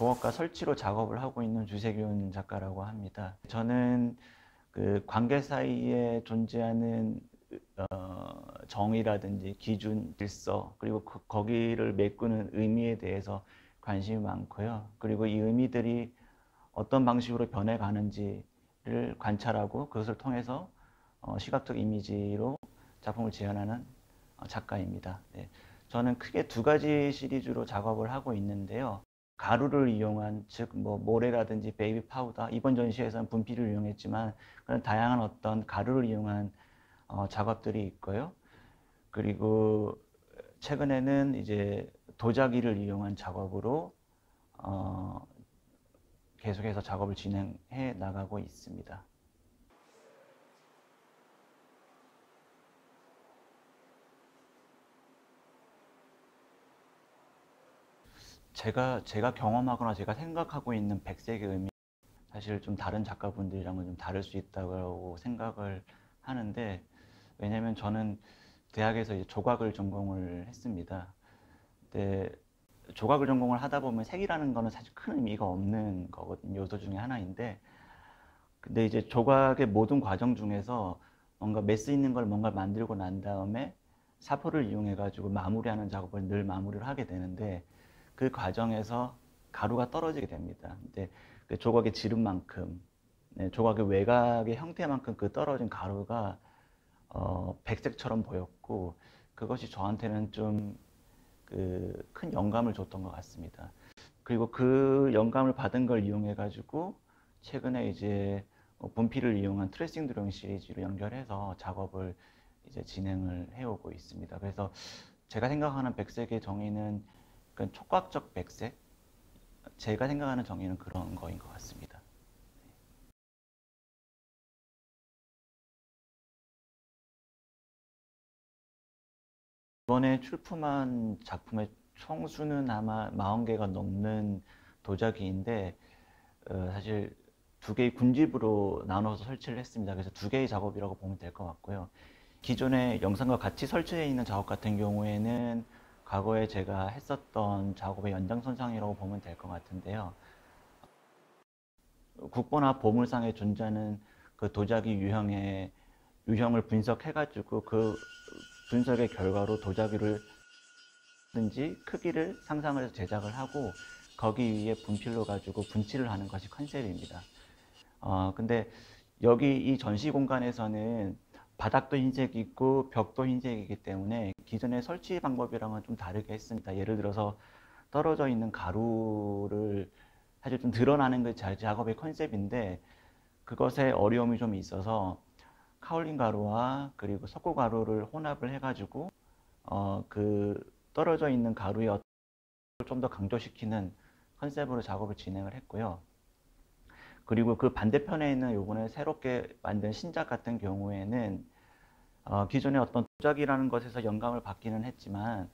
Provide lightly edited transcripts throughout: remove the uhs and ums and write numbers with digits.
부엌과 설치로 작업을 하고 있는 주세균 작가라고 합니다. 저는 그 관계 사이에 존재하는 정의라든지 기준, 질서, 그리고 거기를 메꾸는 의미에 대해서 관심이 많고요. 그리고 이 의미들이 어떤 방식으로 변해가는지를 관찰하고 그것을 통해서 시각적 이미지로 작품을 재현하는 작가입니다. 네. 저는 크게 두 가지 시리즈로 작업을 하고 있는데요. 가루를 이용한, 즉 모래라든지 베이비 파우더, 이번 전시회에서는 분필을 이용했지만 그런 다양한 어떤 가루를 이용한 작업들이 있고요. 그리고 최근에는 이제 도자기를 이용한 작업으로 계속해서 작업을 진행해 나가고 있습니다. 제가 경험하거나 제가 생각하고 있는 백색의 의미, 사실 좀 다른 작가분들이랑은 좀 다를 수 있다고 생각을 하는데, 왜냐면 저는 대학에서 이제 조각을 전공을 했습니다. 근데 조각을 전공을 하다 보면 색이라는 거는 사실 큰 의미가 없는 거거든요. 요소 중에 하나인데, 근데 이제 조각의 모든 과정 중에서 뭔가 메스 있는 걸 뭔가 만들고 난 다음에 사포를 이용해 가지고 마무리하는 작업을 늘 마무리를 하게 되는데, 그 과정에서 가루가 떨어지게 됩니다. 근데 그 조각의 지름만큼, 네, 조각의 외곽의 형태만큼 그 떨어진 가루가 백색처럼 보였고, 그것이 저한테는 좀 그 큰 영감을 줬던 것 같습니다. 그리고 그 영감을 받은 걸 이용해 가지고 최근에 이제 분필을 이용한 트레이싱 드로잉 시리즈로 연결해서 작업을 이제 진행을 해오고 있습니다. 그래서 제가 생각하는 백색의 정의는 촉각적 백색, 제가 생각하는 정의는 그런 거인 것 같습니다. 이번에 출품한 작품의 총수는 아마 40개가 넘는 도자기인데, 사실 두 개의 군집으로 나눠서 설치를 했습니다. 그래서 두 개의 작업이라고 보면 될 것 같고요. 기존의 영상과 같이 설치되어 있는 작업 같은 경우에는 과거에 제가 했었던 작업의 연장선상이라고 보면 될 것 같은데요. 국보나 보물상에 존재하는 그 도자기 유형을 분석해가지고 그 분석의 결과로 도자기를 든지 크기를 상상을 해서 제작을 하고 거기 위에 분필로 가지고 분칠을 하는 것이 컨셉입니다. 근데 여기 이 전시 공간에서는 바닥도 흰색이고 벽도 흰색이기 때문에 기존의 설치 방법이랑은 좀 다르게 했습니다. 예를 들어서 떨어져 있는 가루를 사실 좀 드러나는 그 작업의 컨셉인데 그것에 어려움이 좀 있어서 카올린 가루와 그리고 석고 가루를 혼합을 해가지고 그 떨어져 있는 가루의 어떤 좀 더 강조시키는 컨셉으로 작업을 진행을 했고요. 그리고 그 반대편에 있는 요번에 새롭게 만든 신작 같은 경우에는 기존의 어떤 도자기라는 것에서 영감을 받기는 했지만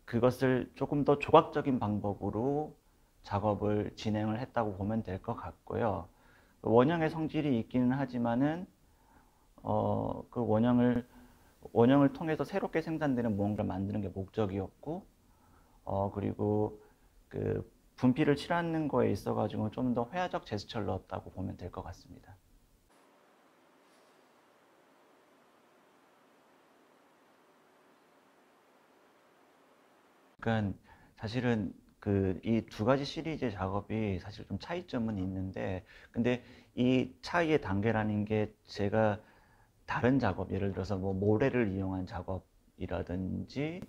그것을 조금 더 조각적인 방법으로 작업을 진행을 했다고 보면 될 것 같고요. 원형의 성질이 있기는 하지만은 그 원형을 통해서 새롭게 생산되는 무언가를 만드는 게 목적이었고, 그리고 그 분필을 칠하는 거에 있어 가지고 좀 더 회화적 제스처를 넣었다고 보면 될 것 같습니다. 그러니까 사실은 그 이 두 가지 시리즈의 작업이 사실 좀 차이점은 있는데, 근데 이 차이의 단계라는 게 제가 다른 작업, 예를 들어서 뭐 모래를 이용한 작업이라든지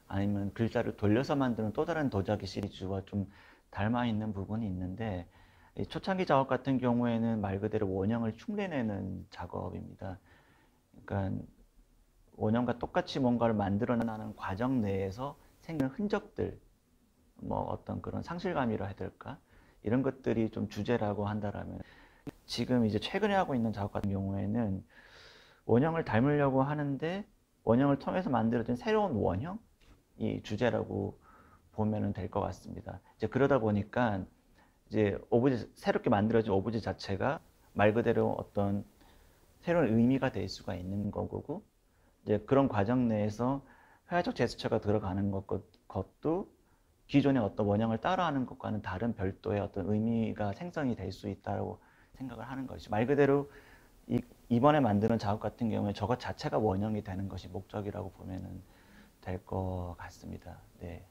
아니면 글자를 돌려서 만드는 또 다른 도자기 시리즈와 좀 닮아 있는 부분이 있는데, 이 초창기 작업 같은 경우에는 말 그대로 원형을 흉내내는 작업입니다. 그러니까 원형과 똑같이 뭔가를 만들어나가는 과정 내에서 생기는 흔적들, 뭐 어떤 그런 상실감이라 해야 될까? 이런 것들이 좀 주제라고 한다라면, 지금 이제 최근에 하고 있는 작업 같은 경우에는 원형을 닮으려고 하는데 원형을 통해서 만들어진 새로운 원형이 주제라고 보면 될 것 같습니다. 이제 그러다 보니까 이제 새롭게 만들어진 오브제 자체가 말 그대로 어떤 새로운 의미가 될 수가 있는 거고, 이제 그런 과정 내에서 회화적 제스처가 들어가는 것도 기존의 어떤 원형을 따라하는 것과는 다른 별도의 어떤 의미가 생성이 될 수 있다고 생각을 하는 것이죠. 말 그대로 이번에 만드는 작업 같은 경우에 저것 자체가 원형이 되는 것이 목적이라고 보면은 될 것 같습니다. 네.